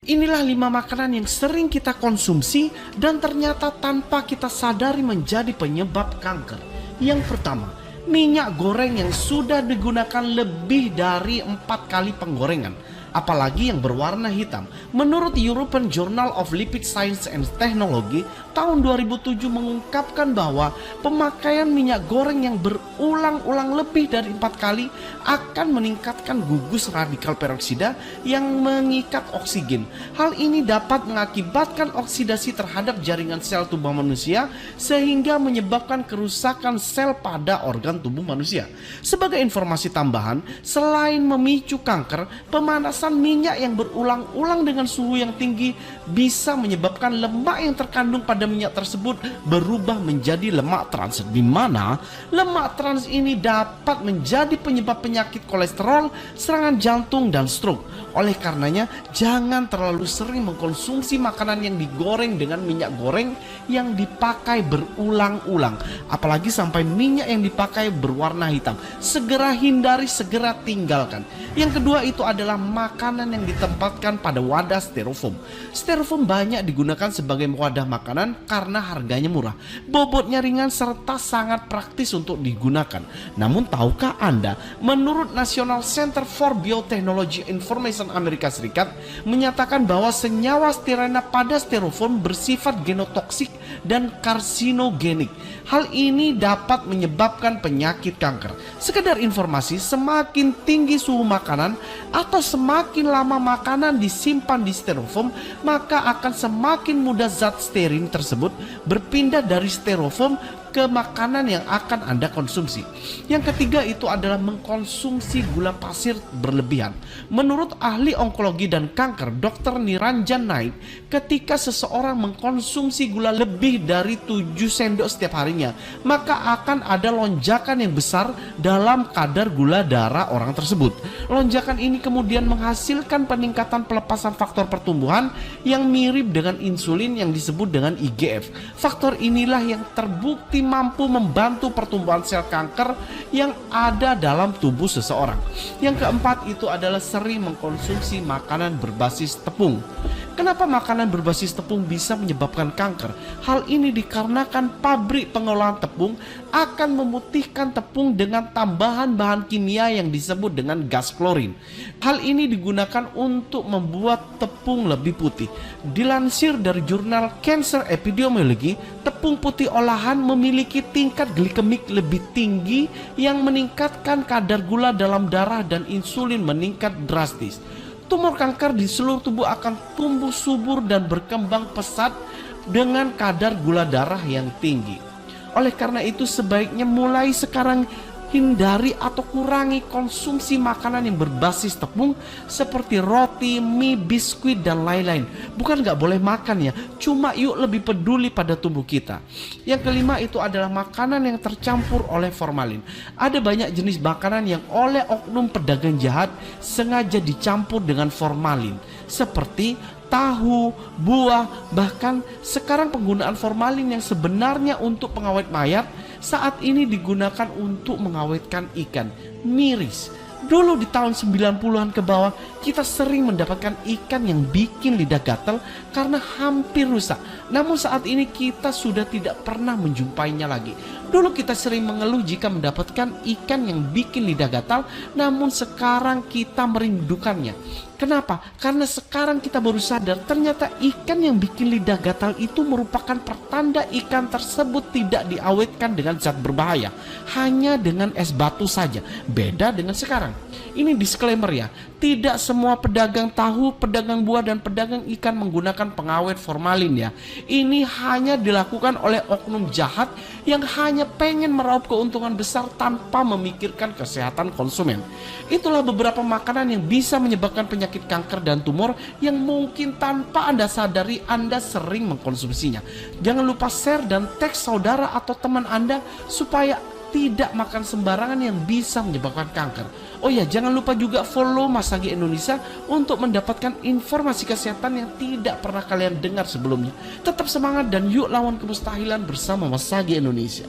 Inilah 5 makanan yang sering kita konsumsi dan ternyata tanpa kita sadari menjadi penyebab kanker. Yang pertama, minyak goreng yang sudah digunakan lebih dari 4 kali penggorengan, apalagi yang berwarna hitam. Menurut European Journal of Lipid Science and Technology, tahun 2007 mengungkapkan bahwa pemakaian minyak goreng yang berulang-ulang lebih dari 4 kali akan meningkatkan gugus radikal peroksida yang mengikat oksigen. Hal ini dapat mengakibatkan oksidasi terhadap jaringan sel tubuh manusia sehingga menyebabkan kerusakan sel pada organ tubuh manusia. Sebagai informasi tambahan, selain memicu kanker, pemanasan minyak yang berulang-ulang dengan suhu yang tinggi bisa menyebabkan lemak yang terkandung pada minyak tersebut berubah menjadi lemak trans, di mana lemak trans ini dapat menjadi penyebab penyakit kolesterol, serangan jantung, dan stroke. Oleh karenanya, jangan terlalu sering mengkonsumsi makanan yang digoreng dengan minyak goreng yang dipakai berulang-ulang, apalagi sampai minyak yang dipakai berwarna hitam. Segera hindari, segera tinggalkan. Yang kedua itu adalah makanan yang ditempatkan pada wadah styrofoam. Styrofoam banyak digunakan sebagai wadah makanan karena harganya murah, bobotnya ringan, serta sangat praktis untuk digunakan. Namun tahukah Anda, menurut National Center for Biotechnology Information Amerika Serikat menyatakan bahwa senyawa stirena pada styrofoam bersifat genotoksik dan karsinogenik. Hal ini dapat menyebabkan penyakit kanker. Sekedar informasi, semakin tinggi suhu makanan atau semakin lama makanan disimpan di styrofoam, maka akan semakin mudah zat stearin tersebut berpindah dari styrofoam ke makanan yang akan Anda konsumsi. Yang ketiga itu adalah mengkonsumsi gula pasir berlebihan. Menurut ahli onkologi dan kanker Dr. Niranjan Naik, ketika seseorang mengkonsumsi gula lebih dari 7 sendok setiap harinya, maka akan ada lonjakan yang besar dalam kadar gula darah orang tersebut. Lonjakan ini kemudian menghasilkan peningkatan pelepasan faktor pertumbuhan yang mirip dengan insulin yang disebut dengan IGF. Faktor inilah yang terbukti mampu membantu pertumbuhan sel kanker yang ada dalam tubuh seseorang. Yang keempat itu adalah sering mengkonsumsi makanan berbasis tepung. Kenapa makanan berbasis tepung bisa menyebabkan kanker? Hal ini dikarenakan pabrik pengolahan tepung akan memutihkan tepung dengan tambahan bahan kimia yang disebut dengan gas klorin. Hal ini digunakan untuk membuat tepung lebih putih. Dilansir dari jurnal Cancer Epidemiology, tepung putih olahan memiliki tingkat glikemik lebih tinggi yang meningkatkan kadar gula dalam darah dan insulin meningkat drastis. Tumor kanker di seluruh tubuh akan tumbuh subur dan berkembang pesat dengan kadar gula darah yang tinggi. Oleh karena itu, sebaiknya mulai sekarang hindari atau kurangi konsumsi makanan yang berbasis tepung seperti roti, mie, biskuit, dan lain-lain. Bukan nggak boleh makan ya, cuma yuk lebih peduli pada tubuh kita. Yang kelima itu adalah makanan yang tercampur oleh formalin. Ada banyak jenis makanan yang oleh oknum pedagang jahat sengaja dicampur dengan formalin, seperti tahu, buah, bahkan sekarang penggunaan formalin yang sebenarnya untuk pengawet mayat saat ini digunakan untuk mengawetkan ikan. Miris. Dulu di tahun 90-an ke bawah, kita sering mendapatkan ikan yang bikin lidah gatal karena hampir rusak. Namun saat ini kita sudah tidak pernah menjumpainya lagi. Dulu kita sering mengeluh jika mendapatkan ikan yang bikin lidah gatal, namun sekarang kita merindukannya. Kenapa? Karena sekarang kita baru sadar ternyata ikan yang bikin lidah gatal itu merupakan pertanda ikan tersebut tidak diawetkan dengan zat berbahaya, hanya dengan es batu saja. Beda dengan sekarang. Ini disclaimer ya, tidak semua pedagang tahu, pedagang buah, dan pedagang ikan menggunakan pengawet formalin ya. Ini hanya dilakukan oleh oknum jahat yang hanya pengen meraup keuntungan besar tanpa memikirkan kesehatan konsumen. Itulah beberapa makanan yang bisa menyebabkan penyakit kanker dan tumor yang mungkin tanpa Anda sadari Anda sering mengkonsumsinya. Jangan lupa share dan tag saudara atau teman Anda supaya tidak makan sembarangan yang bisa menyebabkan kanker. Oh ya, jangan lupa juga follow Mas Hagi Indonesia untuk mendapatkan informasi kesehatan yang tidak pernah kalian dengar sebelumnya. Tetap semangat dan yuk lawan kemustahilan bersama Mas Hagi Indonesia.